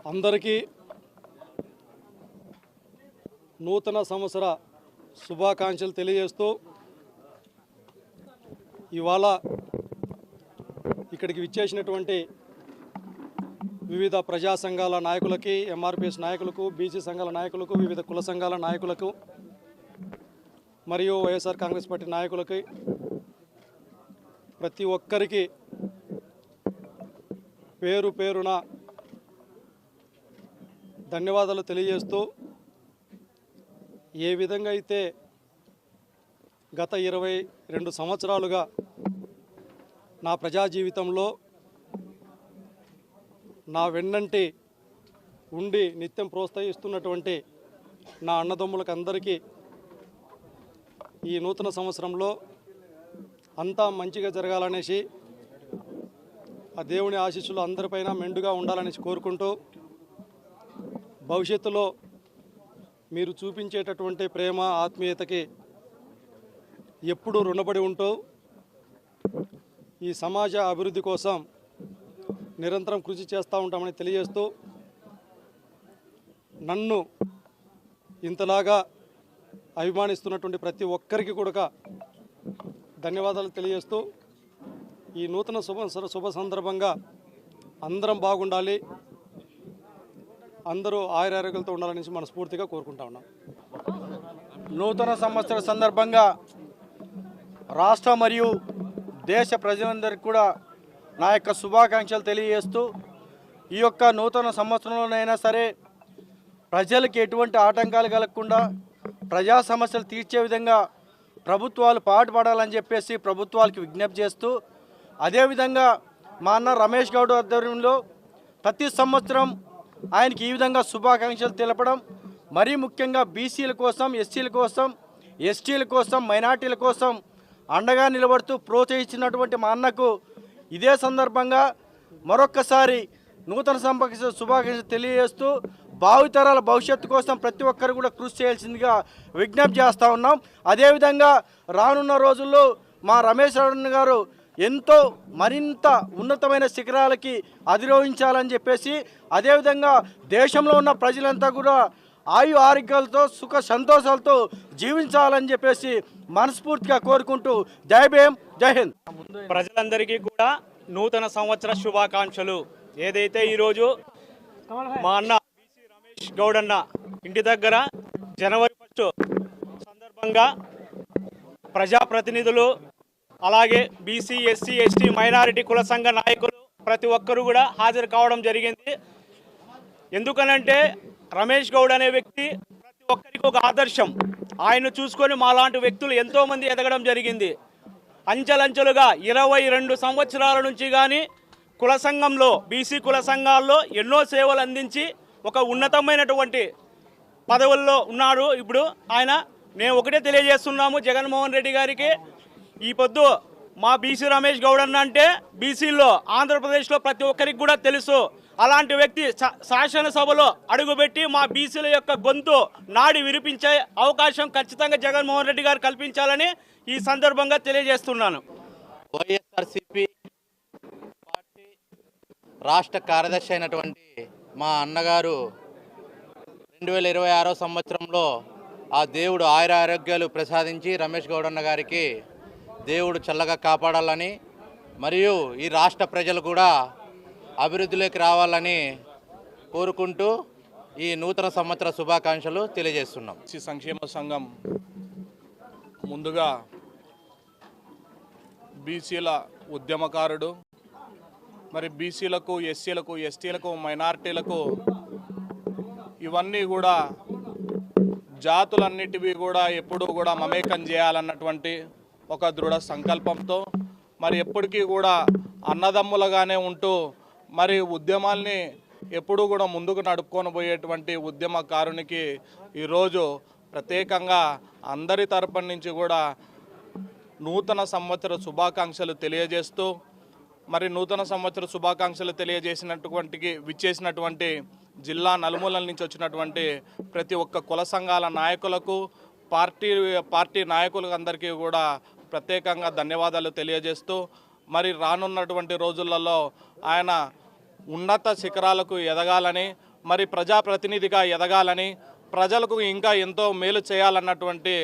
అందరికీ నూతన సంవత్సర శుభాకాంక్షలు తెలియజేస్తూ ఇవాళ ఇక్కడికి విచ్చేసినటువంటి వివిధ ప్రజా సంఘాల నాయకులకి, ఎంఆర్పిఎస్ నాయకులకు, బీసీ సంఘాల నాయకులకు, వివిధ కుల సంఘాల నాయకులకు మరియు వైఎస్ఆర్ కాంగ్రెస్ పార్టీ నాయకులకి ప్రతి ఒక్కరికి పేరు పేరున ధన్యవాదాలు తెలియజేస్తూ, ఏ విధంగా అయితే గత 22 సంవత్సరాలుగా నా ప్రజా జీవితంలో నా వెన్నంటి ఉండి నిత్యం ప్రోత్సహిస్తున్నటువంటి నా అన్నదమ్ములకు అందరికీ ఈ నూతన సంవత్సరంలో అంతా మంచిగా జరగాలనేసి, ఆ దేవుని ఆశీస్సులు అందరిపైన మెండుగా ఉండాలనేసి కోరుకుంటూ, భవిష్యత్తులో మీరు చూపించేటటువంటి ప్రేమ ఆత్మీయతకి ఎప్పుడూ రుణపడి ఉంటూ ఈ సమాజ అభివృద్ధి కోసం నిరంతరం కృషి చేస్తూ ఉంటామని తెలియజేస్తూ, నన్ను ఇంతలాగా అభిమానిస్తున్నటువంటి ప్రతి ఒక్కరికి కూడా ధన్యవాదాలు తెలియజేస్తూ, ఈ నూతన శుభ సందర్భంగా అందరం బాగుండాలి, అందరూ ఆయురారోగ్యాలతో ఉండాలనేసి మనస్ఫూర్తిగా కోరుకుంటా ఉన్నాం. నూతన సంవత్సర సందర్భంగా రాష్ట్ర మరియు దేశ ప్రజలందరికీ కూడా నా యొక్క శుభాకాంక్షలు తెలియజేస్తూ, ఈ యొక్క నూతన సంవత్సరంలోనైనా సరే ప్రజలకు ఎటువంటి ఆటంకాలు కలగకుండా ప్రజా సమస్యలు తీర్చే విధంగా ప్రభుత్వాలు పాటుపడాలని చెప్పేసి ప్రభుత్వాలకు విజ్ఞప్తి చేస్తూ, అదేవిధంగా మా అన్న రమేష్ గౌడ్ ఆధ్వర్యంలో ప్రతి సంవత్సరం ఆయనకి ఈ విధంగా శుభాకాంక్షలు తెలపడం, మరీ ముఖ్యంగా బీసీల కోసం, ఎస్సీల కోసం, ఎస్టీల కోసం, మైనార్టీల కోసం అండగా నిలబడుతూ ప్రోత్సహించినటువంటి మా అన్నకు ఇదే సందర్భంగా మరొక్కసారి నూతన శుభాకాంక్షలు తెలియజేస్తూ, భావితరాల భవిష్యత్తు కోసం ప్రతి ఒక్కరు కూడా కృషి చేయాల్సిందిగా విజ్ఞప్తి చేస్తూ ఉన్నాం. అదేవిధంగా రానున్న రోజుల్లో మా రమేష్ రావు గారు ఎంతో మరింత ఉన్నతమైన శిఖరాలకి అధిరోహించాలని చెప్పేసి, అదేవిధంగా దేశంలో ఉన్న ప్రజలంతా కూడా ఆయు ఆరోగ్యాలతో సుఖ సంతోషాలతో జీవించాలని చెప్పేసి మనస్ఫూర్తిగా కోరుకుంటూ జై భీమ్, జై హింద్. ప్రజలందరికీ కూడా నూతన సంవత్సర శుభాకాంక్షలు. ఏదైతే ఈరోజు మా అన్న బీసీ రమేష్ గౌడ్ అన్న ఇంటి దగ్గర జనవరి 1 సందర్భంగా ప్రజాప్రతినిధులు, అలాగే బీసీ, ఎస్సీ, ఎస్టీ, మైనారిటీ కుల సంఘ నాయకులు ప్రతి ఒక్కరు కూడా హాజరు కావడం జరిగింది. ఎందుకనంటే రమేష్ గౌడ్ అనే వ్యక్తి ప్రతి ఒక్కరికి ఒక ఆదర్శం. ఆయన చూసుకొని మాలాంటి వ్యక్తులు ఎంతోమంది ఎదగడం జరిగింది. అంచెలంచెలుగా 22 సంవత్సరాల నుంచి కానీ కుల సంఘంలో, బీసీ కుల సంఘాల్లో ఎన్నో సేవలు అందించి ఒక ఉన్నతమైనటువంటి పదవుల్లో ఉన్నారు. ఇప్పుడు ఆయన మేము ఒకటే తెలియజేస్తున్నాము జగన్మోహన్ రెడ్డి గారికి, ఈ పొద్దు మా బీసీ రమేష్ గౌడ్ అన్న అంటే బీసీల్లో ఆంధ్రప్రదేశ్లో ప్రతి ఒక్కరికి కూడా తెలుసు. అలాంటి వ్యక్తి శాసనసభలో అడుగుపెట్టి మా బీసీల యొక్క గొంతు నాడి వినిపించే అవకాశం ఖచ్చితంగా జగన్మోహన్ రెడ్డి గారు కల్పించాలని ఈ సందర్భంగా తెలియజేస్తున్నాను. వైఎస్ఆర్సీపీ పార్టీ రాష్ట్ర కార్యదర్శి అయినటువంటి మా అన్నగారు 2026 సంవత్సరంలో ఆ దేవుడు ఆయుర ఆరోగ్యాలు ప్రసాదించి రమేష్ గౌడ్ అన్న గారికి దేవుడు చల్లగా కాపాడాలని, మరియు ఈ రాష్ట్ర ప్రజలు కూడా అభివృద్ధిలోకి రావాలని కోరుకుంటూ ఈ నూతన సంవత్సర శుభాకాంక్షలు తెలియజేస్తున్నాం. సంక్షేమ సంఘం ముందుగా బీసీల ఉద్యమకారుడు, మరి బీసీలకు, ఎస్సీలకు, ఎస్టీలకు, మైనార్టీలకు ఇవన్నీ కూడా జాతులన్నిటివి కూడా ఎప్పుడూ కూడా మమేకం చేయాలన్నటువంటి ఒక దృఢ సంకల్పంతో మరి ఎప్పటికీ కూడా అన్నదమ్ములుగానే ఉంటూ మరి ఉద్యమాల్ని ఎప్పుడూ కూడా ముందుకు నడుపుకొని పోయేటువంటి ఉద్యమకారునికి ఈరోజు ప్రత్యేకంగా అందరి తరపున నుంచి కూడా నూతన సంవత్సర శుభాకాంక్షలు తెలియజేస్తూ, మరి నూతన సంవత్సర శుభాకాంక్షలు విచ్చేసినటువంటి జిల్లా నలుమూలల నుంచి వచ్చినటువంటి ప్రతి ఒక్క కుల సంఘాల నాయకులకు, పార్టీ నాయకులకు అందరికీ కూడా ప్రత్యేకంగా ధన్యవాదాలు తెలియజేస్తూ, మరి రానున్నటువంటి రోజులలో ఆయన ఉన్నత శిఖరాలకు ఎదగాలని, మరి ప్రజాప్రతినిధిగా ఎదగాలని, ప్రజలకు ఇంకా ఎంతో మేలు చేయాలన్నటువంటి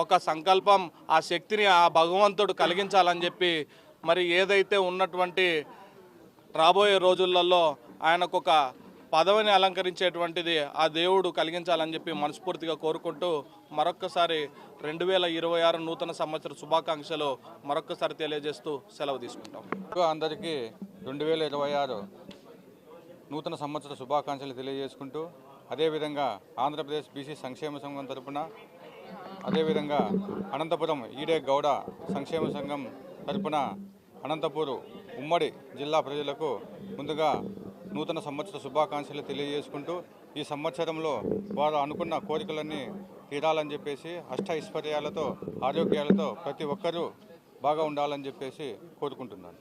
ఒక సంకల్పం, ఆ శక్తిని ఆ భగవంతుడు కలిగించాలని చెప్పి మరి ఏదైతే ఉన్నటువంటి రాబోయే రోజులలో ఆయనకు ఒక పదవిని అలంకరించేటువంటిది ఆ దేవుడు కలిగించాలని చెప్పి మనస్ఫూర్తిగా కోరుకుంటూ మరొక్కసారి 2026 నూతన సంవత్సర శుభాకాంక్షలు మరొక్కసారి తెలియజేస్తూ సెలవు తీసుకుంటాం. అందరికీ 2026 నూతన సంవత్సర శుభాకాంక్షలు తెలియజేసుకుంటూ, అదేవిధంగా ఆంధ్రప్రదేశ్ బీసీ సంక్షేమ సంఘం తరపున, అదేవిధంగా అనంతపురం ఈడే గౌడ సంక్షేమ సంఘం తరపున అనంతపూర్ ఉమ్మడి జిల్లా ప్రజలకు ముందుగా నూతన సంవత్సర శుభాకాంక్షలు తెలియజేసుకుంటూ, ఈ సంవత్సరంలో వారు అనుకున్న కోరికలన్నీ తీరాలని చెప్పేసి, అష్ట ఐశ్వర్యాలతో ఆరోగ్యాలతో ప్రతి ఒక్కరూ బాగా ఉండాలని చెప్పేసి కోరుకుంటున్నాను.